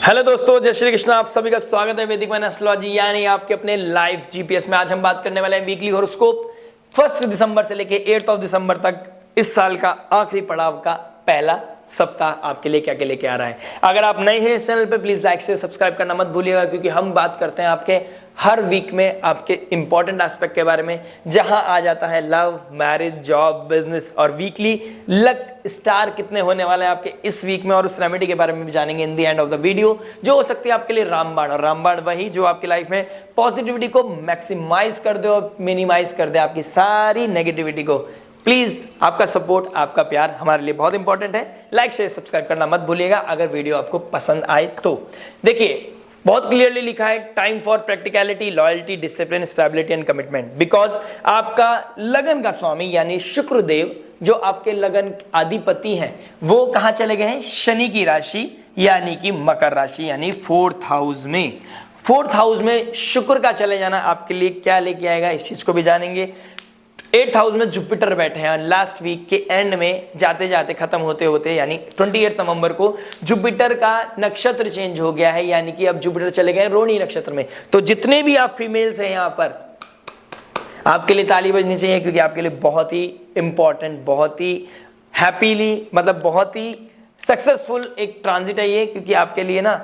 Hello दोस्तों, जय श्री कृष्ण। आप सभी का स्वागत है वैदिक मैन एस्ट्रोलॉजी यानी आपके अपने लाइव जीपीएस में। आज हम बात करने वाले हैं वीकली हॉरोस्कोप 1 दिसंबर से लेके 8 दिसंबर तक, इस साल का आखिरी पड़ाव का पहला सप्ताह आपके लिए क्या क्या लेके आ रहा है। अगर आप नए हैं इस चैनल पे, प्लीज लाइक से सब्सक्राइब करना मत भूलिएगा, क्योंकि हम बात करते हैं आपके हर वीक में आपके इंपॉर्टेंट एस्पेक्ट के बारे में, जहां आ जाता है लव, मैरिज, जॉब, बिजनेस और वीकली लक स्टार कितने होने वाले हैं आपके इस वीक में, और उस रेमेडी के बारे में भी जानेंगे इन the end of the video, जो हो सकती है आपके लिए रामबाण। और रामबाण वही जो आपकी लाइफ में पॉजिटिविटी को मैक्सिमाइज कर दे और मिनिमाइज कर दे आपकी सारी नेगेटिविटी को। प्लीज आपका सपोर्ट, आपका प्यार हमारे लिए बहुत इंपॉर्टेंट है। लाइक शेयर सब्सक्राइब करना मत भूलिएगा अगर वीडियो आपको पसंद आए तो। देखिए, बहुत क्लियरली लिखा है, time for practicality, loyalty, discipline, stability and commitment. Because आपका लगन का स्वामी यानी शुक्रदेव, जो आपके लगन अधिपति हैं, वो कहां चले गए हैं? शनि की राशि यानी कि मकर राशि, यानी 4th हाउस में। 4th हाउस में शुक्र का चले जाना आपके लिए क्या लेके आएगा, इस चीज को भी जानेंगे। 8th हाउस में जुपिटर बैठे हैं। लास्ट वीक के एंड में जाते जाते खत्म होते होते यानी 28 नवंबर को जुपिटर का नक्षत्र चेंज हो गया है, यानी कि अब जुपिटर चले गए रोहिणी नक्षत्र में। तो जितने भी आप फीमेल्स हैं यहां पर, आपके लिए ताली बजनी चाहिए, क्योंकि आपके लिए बहुत ही इंपॉर्टेंट, बहुत ही हैप्पीली, मतलब बहुत ही सक्सेसफुल एक ट्रांजिट है ये, क्योंकि आपके लिए ना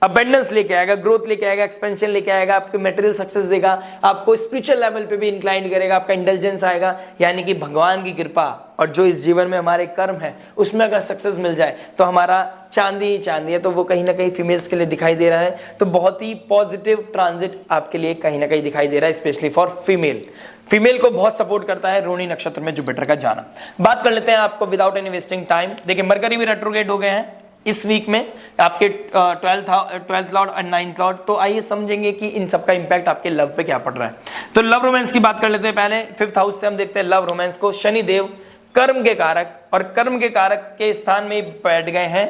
अबेंडेंस लेके आएगा, ग्रोथ लेके आएगा, एक्सपेंशन लेके आएगा, आपको मटेरियल सक्सेस देगा, आपको स्पिरिचुअल लेवल पे भी इंक्लाइन करेगा, आपका इंटेलिजेंस आएगा, यानी कि भगवान की कृपा। और जो इस जीवन में हमारे कर्म है उसमें अगर सक्सेस मिल जाए तो हमारा चांदी ही चांदी है, तो वो कहीं ना कहीं फीमेल्स के लिए दिखाई दे रहा है। तो बहुत ही पॉजिटिव ट्रांजिट आपके लिए कहीं ना कहीं दिखाई दे रहा है, स्पेशली फॉर फीमेल को बहुत सपोर्ट करता है रोहिणी नक्षत्र में जुपिटर का जाना। बात कर लेते हैं आपको विदाउट एनी वेस्टिंग टाइम। देखिए, मरकरी भी रेट्रोग्रेड हो गए हैं इस वीक में, आपके 12th लॉर्ड और 9th लॉर्ड। तो आइए समझेंगे कि इन सबका इंपैक्ट आपके लव पे क्या पड़ रहा है। तो लव रोमांस की बात कर लेते हैं पहले। 5th हाउस से हम देखते हैं लव रोमांस को। शनि देव कर्म के कारक, और कर्म के कारक के स्थान में बैठ गए हैं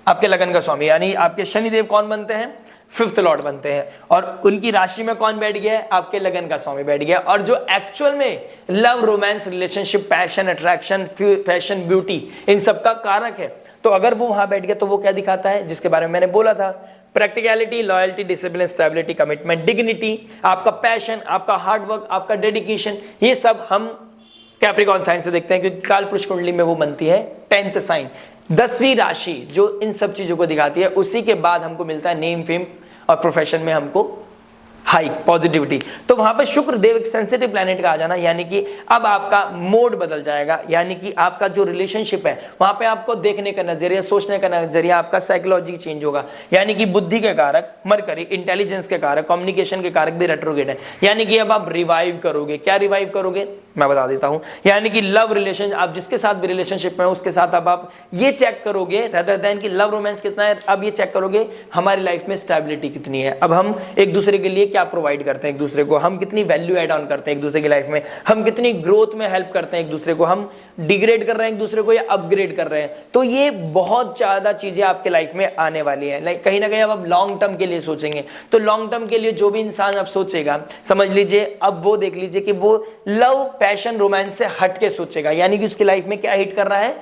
आपके लगन का स्वामी, यानी आपके शनि देव कौन बनते हैं? 5th लॉर्ड बनते हैं। और उनकी राशि में कौन बैठ गया है? आपके लगन का स्वामी बैठ गया। और जो एक्चुअल में love, romance, relationship, passion, attraction, fashion, beauty, इन सब का कारक है, तो अगर वो वहां बैठ गया तो वो क्या दिखाता है, जिसके बारे में मैंने बोला था, practicality, loyalty, discipline, stability, commitment, dignity, आपका पैशन, आपका हार्डवर्क, आपका डेडिकेशन। ये सब हम कैप्रिकॉर्न साइन से देखते हैं, क्योंकि काल पुरुष कुंडली में वो बनती है 10th साइन, 10वीं राशि, जो इन सब चीजों को दिखाती है। उसी के बाद हमको मिलता है नेम, फेम और प्रोफेशन में हमको हाइक, पॉजिटिविटी। तो वहां पे शुक्र देव एक सेंसिटिव प्लैनेट का आ जाना, यानी कि अब आपका मोड बदल जाएगा, यानी कि आपका जो रिलेशनशिप है वहां पे आपको देखने का नजरिया, सोचने का नजरिया, आपका साइकोलॉजी चेंज होगा। यानी कि बुद्धि के कारक मरकरी, इंटेलिजेंस के कारक, कम्युनिकेशन के कारक भी रेट्रोग्रेड है, यानी कि अब आप रिवाइव करोगे। क्या रिवाइव करोगे मैं बता देता हूं। यानी कि लव रिलेशन, आप जिसके साथ भी रिलेशनशिप में उसके साथ अब आप ये चेक करोगे, रदर देन कि लव रोमांस कितना है, अब ये चेक करोगे हमारी लाइफ में स्टेबिलिटी कितनी है। अब हम एक दूसरे के लिए क्या प्रोवाइड करते हैं एक दूसरे को, हम कितनी वैल्यू ऐड ऑन करते हैं एक दूसरे की लाइफ में, हम कितनी ग्रोथ में हेल्प करते हैं एक दूसरे को, हम डिग्रेड कर रहे हैं एक दूसरे को या अपग्रेड कर रहे हैं। तो ये बहुत ज्यादा चीजें आपके लाइफ में आने वाली है। लाइक कहीं ना कहीं अब आप लॉन्ग टर्म के लिए सोचेंगे, तो लॉन्ग टर्म के लिए जो भी इंसान अब सोचेगा, समझ लीजिए अब वो देख लीजिए कि वो लव, पैशन, रोमांस से हट के सोचेगा। यानी कि उसकी लाइफ में क्या हिट कर रहा है?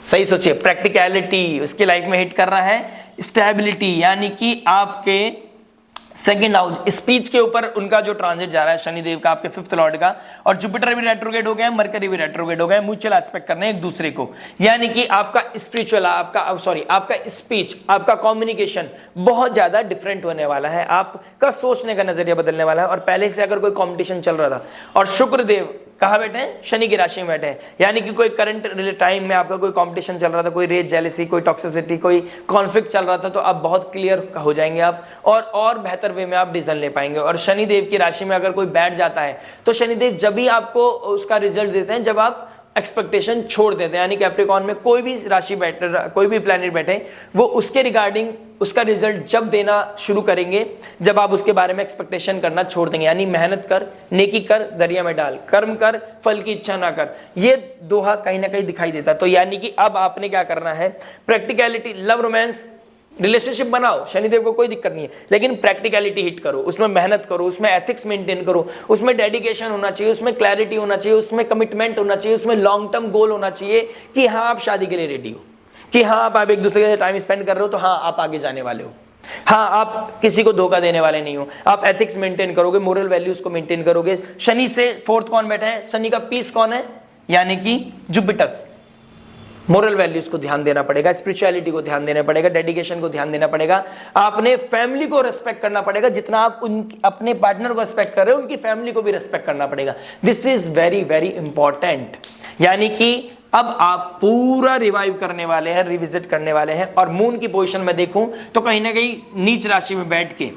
सही सोचिए, प्रैक्टिकलिटी। उसकी लाइफ में हिट कर रहा है स्टेबिलिटी, यानी कि आपके सेकंड हाउस, स्पीच के ऊपर उनका जो ट्रांजिट जा रहा है शनिदेव का, आपके 5th लॉर्ड का। और जुपिटर भी रेट्रोग्रेड हो गए हैं, मरकरी भी रेट्रोग्रेड हो गए हैं, म्यूचुअल एस्पेक्ट करने एक दूसरे को। यानी कि आपका स्पिरिचुअल, आपका स्पीच, आपका कम्युनिकेशन बहुत ज्यादा डिफरेंट होने वाला है, आपका सोचने का नजरिया बदलने वाला है। और पहले से अगर कोई कॉम्पिटिशन चल रहा था, और शुक्रदेव कहां बैठे हैं? शनि की राशि में बैठे हैं, यानी कि कोई करंट टाइम में आपका कोई कंपटीशन चल रहा था, कोई रेज, जेलेसी, कोई टॉक्सिसिटी, कोई कॉन्फ्लिक्ट चल रहा था, तो अब बहुत क्लियर हो जाएंगे आप, और बेहतर वे में आप डिसीजन ले पाएंगे। और शनिदेव की राशि में अगर कोई बैठ जाता है, तो शनिदेव जब भी आपको उसका रिजल्ट देते हैं जब आप एक्सपेक्टेशन छोड़ देते हैं। यानी कैप्रिकॉर्न में कोई भी राशि बैठे, कोई भी प्लैनेट बैठे, वो उसके रिगार्डिंग उसका रिजल्ट जब देना शुरू करेंगे जब आप उसके बारे में एक्सपेक्टेशन करना छोड़ देंगे। यानी मेहनत कर, नेकी कर, दरिया में डाल, कर्म कर, फल की इच्छा ना कर, ये दोहा कहीं ना कहीं दिखाई देता। तो यानी कि अब आपने क्या करना है? प्रैक्टिकलिटी, लव, रोमांस, रिलेशनशिप बनाओ, शनिदेव को कोई दिक्कत नहीं है, लेकिन प्रैक्टिकलिटी हिट करो, उसमें मेहनत करो, उसमें एथिक्स मेंटेन करो, उसमें डेडिकेशन होना चाहिए, उसमें क्लैरिटी होना चाहिए, उसमें कमिटमेंट होना चाहिए, उसमें लॉन्ग टर्म गोल होना चाहिए कि हाँ आप शादी के लिए रेडी हो। कि हाँ आप एक दूसरे के टाइम स्पेंड कर रहे हो तो हाँ आप आगे जाने वाले हो, हाँ आप किसी को धोखा देने वाले नहीं हो, आप एथिक्स मेंटेन करोगे, मोरल वैल्यूज को मेंटेन करोगे। शनि से फोर्थ कौन बैठा है? शनि का पीस कौन है? यानी कि जुपिटर। मोरल वैल्यूज को ध्यान देना पड़ेगा, स्पिरिचुअलिटी को ध्यान देना पड़ेगा, डेडिकेशन को ध्यान देना पड़ेगा, आपने फैमिली को रेस्पेक्ट करना पड़ेगा, जितना आप अपने पार्टनर को रेस्पेक्ट कर रहे हो उनकी फैमिली को भी रेस्पेक्ट करना पड़ेगा। This is very very important. यानी कि अब आप पूरा रिवाइव करने वाले हैं, रिविजिट करने वाले हैं। और मून की पोजीशन में देखूं तो कहीं ना कहीं नीच राशि में बैठ के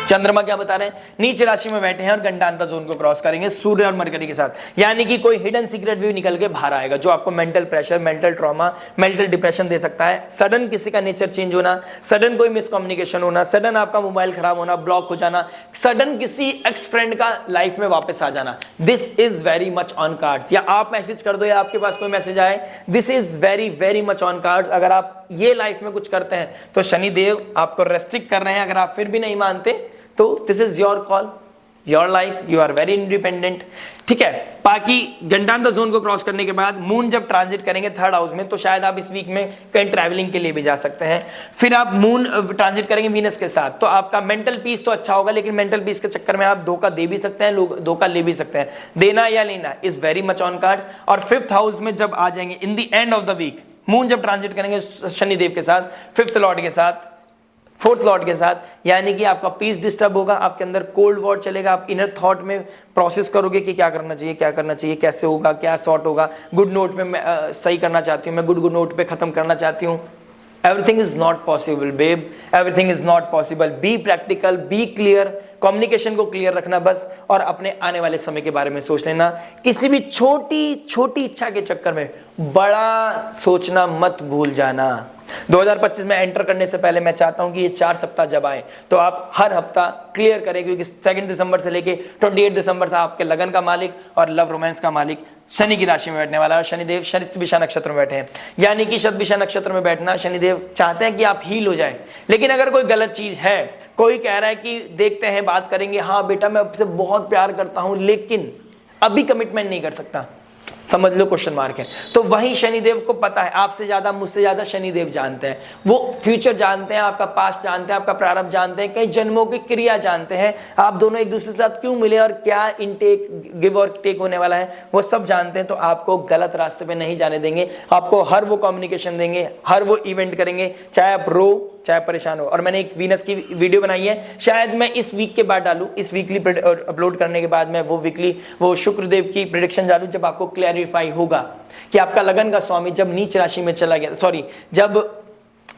चंद्रमा क्या बता रहे हैं? नीच राशि में बैठे हैं और गंडांता जोन को क्रॉस करेंगे सूर्य और मरकरी के साथ। यानी कि कोई हिडन सीक्रेट भी निकल के बाहर आएगा जो आपको mental pressure, mental trauma, mental depression दे सकता है। सडन किसी का नेचर चेंज होना, सडन कोई मिसकम्युनिकेशन होना, सडन आपका मोबाइल खराब होना, ब्लॉक हो जाना, सडन किसी एक्स फ्रेंड का लाइफ में वापस आ जाना, this is very much on cards. या आप मैसेज कर दो या आपके पास कोई मैसेज आए, this is very very much on cards. अगर आप ये लाइफ में कुछ करते हैं तो शनिदेव आपको रेस्ट्रिक्ट कर रहे हैं। अगर आप फिर भी नहीं मानते तो this is your call, your life, you are very independent. ठीक है, बाकी गंडांता जोन को क्रॉस करने के बाद मून जब ट्रांजिट करेंगे थर्ड हाउस में तो शायद आप इस वीक में कहीं ट्रैवलिंग के लिए भी जा सकते हैं। फिर आप मून ट्रांजिट करेंगे वीनस के साथ तो आपका मेंटल पीस तो अच्छा होगा, लेकिन मेंटल पीस के चक्कर में आप धोखा दे भी सकते हैं, लोग धोखा ले भी सकते हैं। देना या लेना is very much on cards. और फिफ्थ हाउस में जब आ जाएंगे in the end of the week, moon जब ट्रांजिट करेंगे शनिदेव के साथ, फिफ्थ लॉर्ड के साथ, फोर्थ लॉर्ड के साथ, यानी कि आपका पीस डिस्टर्ब होगा, आपके अंदर कोल्ड वॉर चलेगा, आप इनर थॉट में प्रोसेस करोगे कि क्या करना चाहिए, क्या करना चाहिए, कैसे होगा, क्या सॉर्ट होगा। गुड नोट पे मैं सही करना चाहती हूँ, मैं गुड नोट पे खत्म करना चाहती हूँ। Everything is not possible babe, everything is not possible. Be practical, be clear, communication को क्लियर रखना बस, और अपने आने वाले समय के बारे में सोच लेना। किसी भी छोटी छोटी इच्छा के चक्कर में बड़ा सोचना मत भूल जाना। 2025 में एंटर करने से पहले मैं चाहता हूं कि ये 4 सप्ताह जब आए तो आप हर हफ्ता क्लियर करें, क्योंकि 2 दिसंबर से लेके 28 दिसंबर तक आपके लगन का मालिक और लव रोमांस का मालिक शनि की राशि में बैठने वाला है। शनिदेव शतभिषा नक्षत्र में बैठे हैं, यानी कि शतभिषा नक्षत्र में बैठना शनिदेव चाहते हैं कि आप हील हो जाएं। लेकिन अगर कोई गलत चीज है, कोई कह रहा है कि देखते हैं, बात करेंगे, हाँ बेटा मैं आपसे बहुत प्यार करता हूं लेकिन अभी कमिटमेंट नहीं कर सकता, समझ लो क्वेश्चन मार्क है। तो वही शनिदेव को पता है, आपसे ज्यादा मुझसे ज्यादा शनिदेव जानते हैं। वो फ्यूचर जानते हैं, आपका पास्ट जानते हैं, आपका प्रारब्ध जानते हैं, कई जन्मों की क्रिया जानते हैं, आप दोनों एक दूसरे के साथ क्यों मिले और क्या इनटेक गिव और टेक होने वाला है, वो सब जानते हैं। तो आपको गलत रास्ते पे नहीं जाने देंगे, आपको हर वो कम्युनिकेशन देंगे, हर वो इवेंट करेंगे, चाहे आप रो चाहे परेशान हो। और मैंने एक वीनस की वीडियो बनाई है, शायद मैं इस वीक के बाद डालूं, इस वीकली अपलोड करने के बाद मैं वो वीकली वो शुक्रदेव की प्रेडिक्शन डालूं, जब आपको क्लैरिफाई होगा कि आपका लगन का स्वामी जब नीच राशि में चला गया, सॉरी जब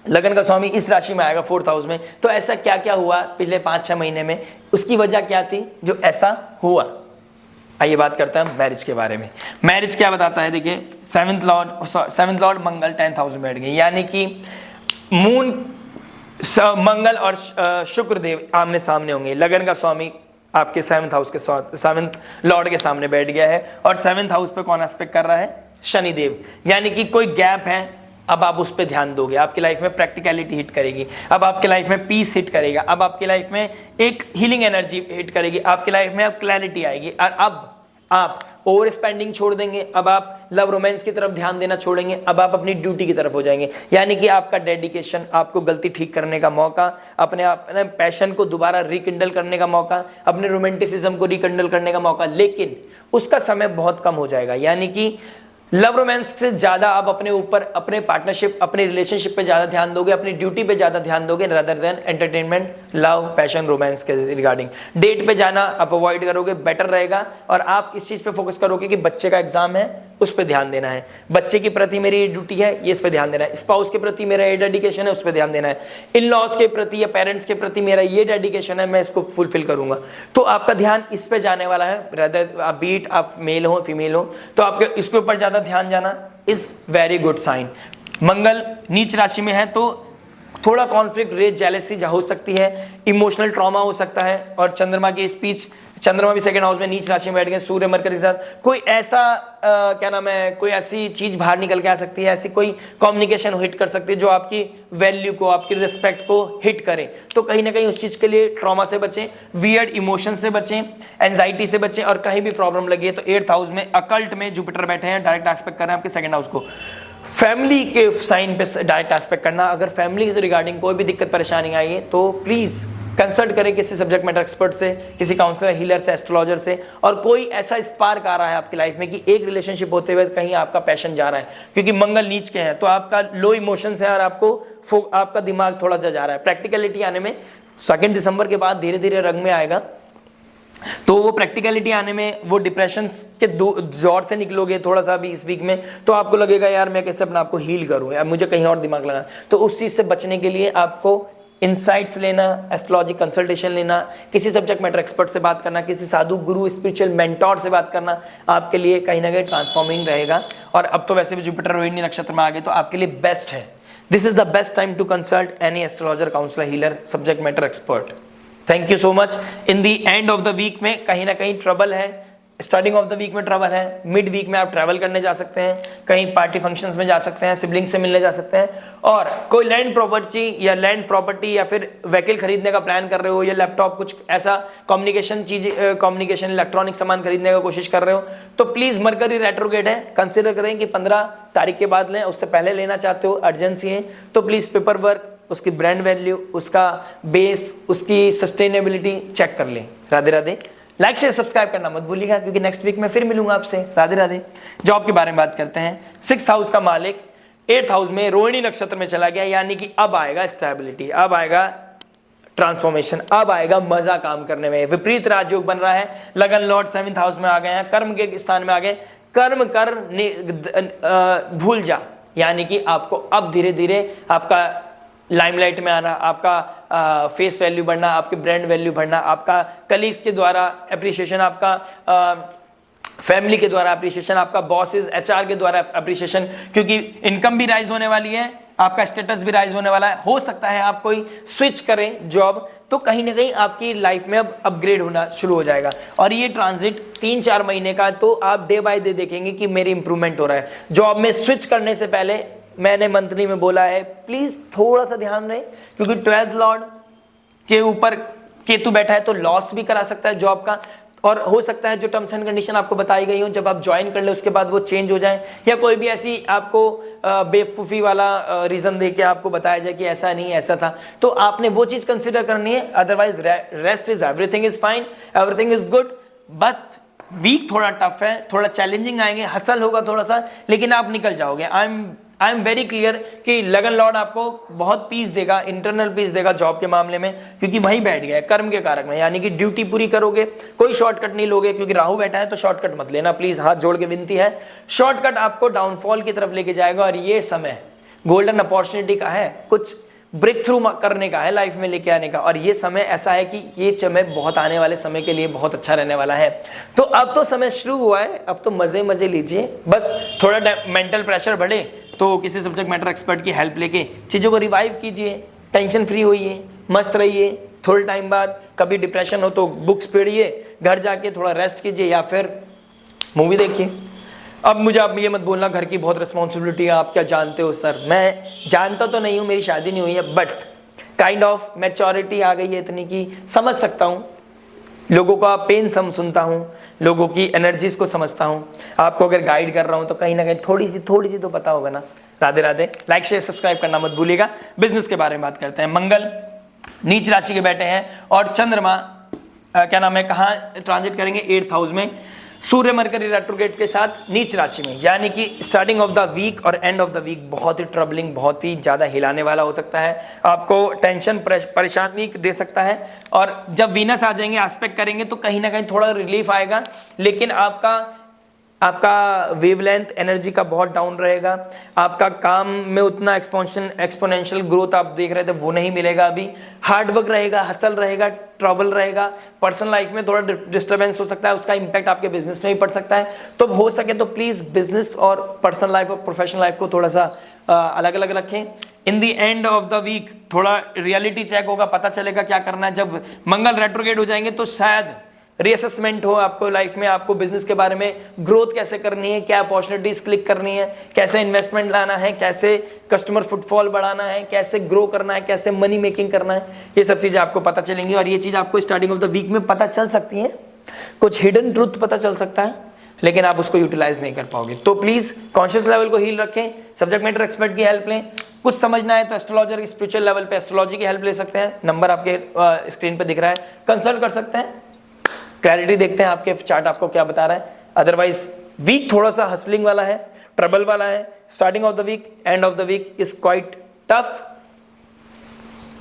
लगन का स्वामी इस राशि में आएगा 4th हाउस में, तो ऐसा क्या क्या हुआ पिछले 5-6 महीने में, उसकी वजह क्या थी जो ऐसा हुआ। आइए बात करते हैं मैरिज के बारे में। मैरिज क्या बताता है, देखिए 7th लॉर्ड मंगल 10th हाउस में बैठ गए, यानी कि मून मंगल और शुक्रदेव आमने सामने होंगे। लगन का स्वामी आपके 7th हाउस के साथ 7th लॉर्ड के सामने बैठ गया है, और 7th हाउस पे कौन एस्पेक्ट कर रहा है, शनिदेव। यानी कि कोई गैप है, अब आप उस पर ध्यान दोगे, आपकी लाइफ में प्रैक्टिकलिटी हिट करेगी, अब आपकी लाइफ में पीस हिट करेगा, अब आपकी लाइफ में एक हीलिंग एनर्जी हिट करेगी, आपकी लाइफ में अब क्लैरिटी आएगी, और अब आप ओवर स्पेंडिंग छोड़ देंगे, अब आप लव रोमांस की तरफ ध्यान देना छोड़ेंगे, अब आप अपनी ड्यूटी की तरफ हो जाएंगे। यानी कि आपका डेडिकेशन, आपको गलती ठीक करने का मौका, अपने पैशन को दोबारा रिकिंडल करने का मौका, अपने रोमांटिसिज्म को रिकिंडल करने का मौका, लेकिन उसका समय बहुत कम हो जाएगा। यानी कि लव रोमांस से ज्यादा आप अपने ऊपर, अपने पार्टनरशिप, अपने रिलेशनशिप पे ज्यादा ध्यान दोगे, अपनी ड्यूटी पे ज्यादा ध्यान दोगे, rather than entertainment, love, passion, romance के रिगार्डिंग। डेट पे जाना आप अवॉइड करोगे, बेटर रहेगा। और आप इस चीज पे फोकस करोगे कि बच्चे का एग्जाम है, उस पर ध्यान देना है, बच्चे के प्रति मेरी ये ड्यूटी है, ये इस पर ध्यान देना है, स्पाउस के प्रति मेरा ये डेडिकेशन है, उस पर ध्यान देना है, इन लॉज के प्रति या पेरेंट्स के प्रति मेरा ये डेडिकेशन है, मैं इसको फुलफिल करूंगा। तो आपका ध्यान इस पे जाने वाला है, रादर आप बीट आप मेल हो फीमेल हो, तो आपके इसके ऊपर ज्यादा ध्यान जाना इज वेरी गुड साइन। मंगल नीच राशि में है तो थोड़ा कॉन्फ्लिक्ट, रेज, जेलेसी हो सकती है, इमोशनल ट्रॉमा हो सकता है। और चंद्रमा की स्पीच, चंद्रमा भी 2nd हाउस में नीच राशि में बैठ गए सूर्य मरकरी के साथ, कोई ऐसा क्या नाम है, कोई ऐसी चीज बाहर निकल के आ सकती है, ऐसी कोई कम्युनिकेशन हिट कर सकती है जो आपकी वैल्यू को, आपकी रिस्पेक्ट को हिट करे। तो कहीं ना कहीं उस चीज के लिए ट्रॉमा से बचें, वियर्ड इमोशन से बचें, एंजाइटी से बचें। और कहीं भी प्रॉब्लम लगी है तो 8th हाउस में अकल्ट में जुपिटर बैठे हैं, डायरेक्ट एस्पेक्ट कर रहे हैं आपके 2nd हाउस को। फैमिली के साइन पे डायरेक्ट एस्पेक्ट करना। अगर फैमिली से रिगार्डिंग कोई भी दिक्कत परेशानी आई है तो प्लीज कंसल्ट करें किसी सब्जेक्ट मैटर एक्सपर्ट से, किसी काउंसलर, हीलर से, एस्ट्रोलॉजर से। और कोई ऐसा स्पार्क आ रहा है आपकी लाइफ में कि एक रिलेशनशिप होते हुए कहीं आपका पैशन जा रहा है, क्योंकि मंगल नीच के हैं तो आपका लो इमोशंस है और आपका दिमाग थोड़ा सा जा रहा है। प्रैक्टिकलिटी आने में 2 दिसंबर के बाद धीरे धीरे रंग में आएगा, तो वो प्रैक्टिकलिटी आने में वो डिप्रेशन के जोर से निकलोगे थोड़ा सा भी इस वीक में, तो आपको लगेगा यार मैं कैसे अपने आप को हील करूं, यार मुझे कहीं और दिमाग लगा। तो उस चीज से बचने के लिए आपको इनसाइट्स लेना, एस्ट्रोलॉजी कंसल्टेशन लेना, किसी सब्जेक्ट मैटर एक्सपर्ट से बात करना, किसी साधु गुरु स्पिरिचुअल मेंटोर से बात करना आपके लिए कहीं ना कहीं ट्रांसफॉर्मिंग रहेगा। और अब तो वैसे भी जुपिटर रोहिणी नक्षत्र में आ गए तो आपके लिए बेस्ट है। This is the best time to consult any astrologer, counsellor, healer, subject matter expert. Thank you so much. In the end of the week में कहीं ना कहीं ट्रबल है, स्टार्टिंग ऑफ द वीक में ट्रबल है, mid week में आप travel करने जा सकते हैं, कहीं पार्टी फंक्शंस में जा सकते हैं, सिबलिंग से मिलने जा सकते हैं, और कोई लैंड प्रॉपर्टी या फिर व्हीकल खरीदने का प्लान कर रहे हो, या लैपटॉप कुछ ऐसा कम्युनिकेशन इलेक्ट्रॉनिक सामान खरीदने का कोशिश कर रहे हो, तो प्लीज मरकरी रेट्रोग्रेड है, कंसिडर करें कि 15 तारीख के बाद लें। उससे पहले लेना चाहते हो, अर्जेंसी है, तो प्लीज पेपर वर्क, उसकी ब्रांड वैल्यू, उसका बेस, उसकी सस्टेनेबिलिटी चेक कर लें। Radhe Radhe. Like share subscribe करना मत भूलिएगा, क्योंकि नेक्स्ट वीक में फिर मिलूंगा आपसे। राधे राधे। जॉब के बारे में बात करते हैं। 6th हाउस का मालिक 8th हाउस में रोहिणी नक्षत्र में चला गया, यानी कि अब आएगा स्टेबिलिटी, अब आएगा ट्रांसफॉर्मेशन, अब आएगा मजा काम करने में। विपरीत राजयोग बन रहा है, लगन लॉर्ड 7th हाउस में आ गए हैं, कर्म के स्थान में आ गए। कर्म कर भूल जा, यानी कि आपको अब धीरे धीरे आपका लाइमलाइट में आना, आपका फेस वैल्यू बढ़ना, आपकी ब्रांड वैल्यू बढ़ना, आपका कलीग्स के द्वारा अप्रिसिएशन, आपका फैमिली के द्वारा अप्रिसिएशन, आपका बॉसेस एचआर के द्वारा अप्रिसिएशन, क्योंकि इनकम भी राइज होने वाली है, आपका स्टेटस भी राइज होने वाला है। हो सकता है आप कोई स्विच करें जॉब, तो कहीं ना कहीं आपकी लाइफ में अब अपग्रेड होना शुरू हो जाएगा। और ये ट्रांजिट 3-4 महीने का, तो आप डे बाय डे देखेंगे कि मेरी इंप्रूवमेंट हो रहा है। जॉब में स्विच करने से पहले मैंने मंथली में बोला है प्लीज थोड़ा सा ध्यान रहे, क्योंकि 12th लॉर्ड के ऊपर केतु बैठा है, तो लॉस भी करा सकता है जॉब का। और हो सकता है जो टर्म्स एंड कंडीशन आपको बताई गई हो, जब आप ज्वाइन कर ले उसके बाद वो चेंज हो जाए, या कोई भी ऐसी आपको बेवकूफ़ी वाला रीजन दे के आपको बताया जाए कि ऐसा नहीं ऐसा था, तो आपने वो चीज कंसिडर करनी है। Otherwise rest is everything is fine, everything is good. But week थोड़ा टफ है, थोड़ा चैलेंजिंग आएंगे, हसल होगा थोड़ा सा, लेकिन आप निकल जाओगे। आई एम वेरी क्लियर कि लगन लॉर्ड आपको बहुत पीस देगा, इंटरनल पीस देगा जॉब के मामले में, क्योंकि वहीं बैठ गया है कर्म के कारक में, यानी कि ड्यूटी पूरी करोगे, कोई शॉर्टकट नहीं लोगे, क्योंकि राहु बैठा है तो शॉर्टकट मत लेना प्लीज, हाथ जोड़ के विनती है। शॉर्टकट आपको डाउनफॉल की तरफ लेके जाएगा, और ये समय गोल्डन अपॉर्चुनिटी का है, कुछ ब्रेक थ्रू करने का है, लाइफ में लेके आने का। और ये समय ऐसा है कि ये समय बहुत आने वाले समय के लिए बहुत अच्छा रहने वाला है। तो अब तो समय शुरू हुआ है, अब तो मजे मजे लीजिए, बस थोड़ा मेंटल प्रेशर बढ़े तो किसी सब्जेक्ट मैटर एक्सपर्ट की हेल्प लेके चीज़ों को रिवाइव कीजिए, टेंशन फ्री होइए, मस्त रहिए। थोड़े टाइम बाद कभी डिप्रेशन हो तो बुक्स पढ़िए, घर जाके थोड़ा रेस्ट कीजिए, या फिर मूवी देखिए। अब मुझे आप ये मत बोलना घर की बहुत रिस्पॉन्सिबिलिटी है, आप क्या जानते हो सर। मैं जानता तो नहीं हूँ, मेरी शादी नहीं हुई है, बट काइंड ऑफ मैच्योरिटी आ गई है इतनी कि समझ सकता हूँ, लोगों का पेन सुनता हूँ, लोगों की एनर्जीज को समझता हूँ। आपको अगर गाइड कर रहा हूँ तो कहीं ना कहीं थोड़ी सी तो पता होगा ना। Radhe Radhe. Like share subscribe करना मत भूलिएगा। बिजनेस के बारे में बात करते हैं। मंगल नीच राशि के बैठे हैं, और चंद्रमा क्या नाम है, कहाँ ट्रांजिट करेंगे, 8th हाउस में, सूर्य मरकरी रेट्रोग्रेड के साथ नीच राशि में, यानी कि स्टार्टिंग ऑफ द वीक और एंड ऑफ द वीक बहुत ही ट्रबलिंग, बहुत ही ज्यादा हिलाने वाला हो सकता है, आपको टेंशन परेशानी दे सकता है। और जब वीनस आ जाएंगे, एस्पेक्ट करेंगे, तो कहीं ना कहीं थोड़ा रिलीफ आएगा, लेकिन आपका वेवलेंथ एनर्जी का बहुत डाउन रहेगा। आपका काम में उतना एक्सपोनेंशियल ग्रोथ आप देख रहे थे वो नहीं मिलेगा अभी। हार्डवर्क रहेगा, हसल रहेगा, ट्रबल रहेगा। पर्सनल लाइफ में थोड़ा डिस्टर्बेंस हो सकता है, उसका इंपैक्ट आपके बिजनेस में भी पड़ सकता है। तो हो सके तो प्लीज बिजनेस और पर्सनल लाइफ और प्रोफेशनल लाइफ को थोड़ा सा अलग अलग रखें। इन the end of the week थोड़ा रियलिटी चेक होगा, पता चलेगा क्या करना है। जब मंगल रेट्रोग्रेड हो जाएंगे तो शायद रीअसेसमेंट हो आपको लाइफ में, आपको बिजनेस के बारे में, ग्रोथ कैसे करनी है, क्या अपॉर्चुनिटीज क्लिक करनी है, कैसे इन्वेस्टमेंट लाना है, कैसे कस्टमर फुटफॉल बढ़ाना है, कैसे ग्रो करना है, कैसे मनी मेकिंग करना है, ये सब चीजें आपको पता चलेंगी। और ये चीज आपको स्टार्टिंग ऑफ द वीक में पता चल सकती है, कुछ हिडन ट्रुथ पता चल सकता है। लेकिन आप उसको यूटिलाइज नहीं कर पाओगे। तो प्लीज कॉन्शियस लेवल को हील रखें, सब्जेक्ट मैटर एक्सपर्ट की हेल्प लें, कुछ समझना है तो एस्ट्रोलॉजर की स्पिरिचुअल लेवल पे एस्ट्रोलॉजी की हेल्प ले सकते हैं, नंबर आपके स्क्रीन पे दिख रहा है, कंसल्ट कर सकते हैं, क्लैरिटी देखते हैं आपके चार्ट आपको क्या बता रहा है। अदरवाइज वीक थोड़ा सा हसलिंग वाला है, ट्रबल वाला है, starting of the week, end of the week is quite tough.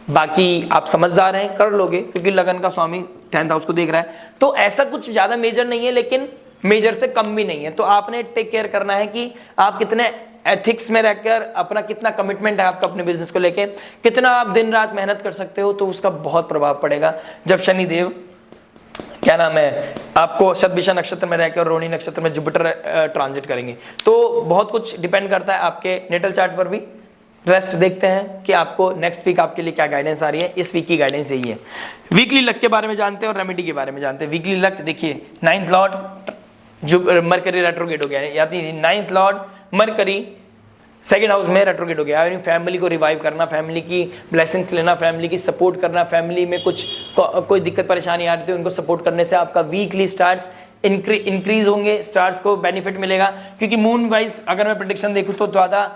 बाकी आप समझदार हैं, कर लोगे, क्योंकि लगन का स्वामी 10th हाउस को देख रहा है। तो ऐसा कुछ ज्यादा मेजर नहीं है, लेकिन मेजर से कम भी नहीं है। तो आपने टेक केयर करना है कि आप कितने एथिक्स में रहकर, अपना कितना कमिटमेंट है आपका अपने बिजनेस को लेके, कितना आप दिन रात मेहनत कर सकते हो, तो उसका बहुत प्रभाव पड़ेगा जब शनिदेव क्या नाम है आपको शतभिषा नक्षत्र में रहकर रोहिणी नक्षत्र में जुपिटर ट्रांजिट करेंगे। तो बहुत कुछ डिपेंड करता है आपके नेटल चार्ट पर भी। रेस्ट देखते हैं कि आपको नेक्स्ट वीक आपके लिए क्या गाइडेंस आ रही है। इस वीक की गाइडेंस यही है। वीकली लक के बारे में जानते हैं और रेमेडी के बारे में जानते हैं। वीकली लक देखिए, 9th लॉर्ड जो मरकरी रेट्रोगेट हो गया है, यानी 9th Lord mercury 2nd house में रेट्रोगेट हो गया, यानी फैमिली को रिवाइव करना, फैमिली की ब्लेसिंग्स लेना, फैमिली की सपोर्ट करना, फैमिली में कुछ कोई दिक्कत परेशानी आ रही थी उनको सपोर्ट करने से आपका वीकली स्टार्स इंक्रीज होंगे, स्टार्स को बेनिफिट मिलेगा। क्योंकि मून वाइज अगर मैं प्रेडिक्शन देखूं तो ज़्यादा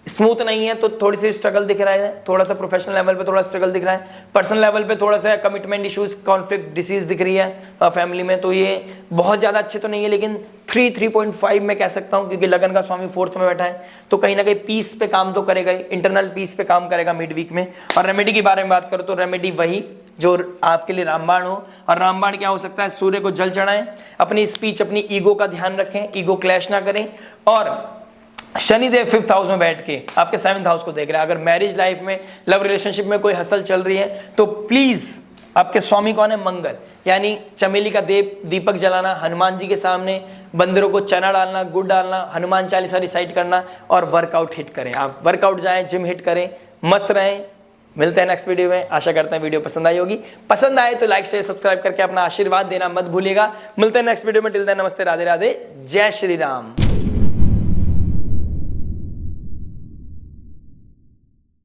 स्मूथ नहीं है, तो थोड़ी सी स्ट्रगल दिख रहा है, थोड़ा सा प्रोफेशनल लेवल पे थोड़ा स्ट्रगल दिख रहा है, पर्सनल लेवल पे थोड़ा सा कमिटमेंट इश्यूज, कॉन्फ्लिक्ट, डिसीज दिख रही है फैमिली में। तो ये बहुत ज़्यादा अच्छे तो नहीं है, लेकिन 3.5 में कह सकता हूँ, क्योंकि लगन का स्वामी 4th में बैठा है, तो कहीं ना कहीं पीस पे काम तो करेगा ही, इंटरनल पीस पे काम करेगा मिड वीक में। और रेमेडी के बारे में बात करो तो रेमेडी वही जो आपके लिए रामबाण हो। और रामबाण क्या हो सकता है, सूर्य को जल चढ़ाएं, अपनी स्पीच, अपनी ईगो का ध्यान रखें, ईगो क्लैश ना करें। और शनिदेव 5th हाउस में बैठ के आपके 7th हाउस को देख रहा है। अगर मैरिज लाइफ में, लव रिलेशनशिप में कोई हसल चल रही है, तो प्लीज आपके स्वामी कौन है, मंगल, यानी चमेली का दीपक जलाना, हनुमान जी के सामने बंदरों को चना डालना, गुड़ डालना, हनुमान चालीसा रिसाइट करना, और वर्कआउट हिट करें। आप वर्कआउट जाएं, जिम हिट करें, मस्त रहें। मिलते हैं नेक्स्ट वीडियो में। आशा करते हैं वीडियो पसंद आई होगी। पसंद आए तो लाइक शेयर सब्सक्राइब करके अपना आशीर्वाद देना मत भूलिएगा। मिलते हैं नेक्स्ट वीडियो में। टिल देन नमस्ते, राधे राधे, जय श्री राम।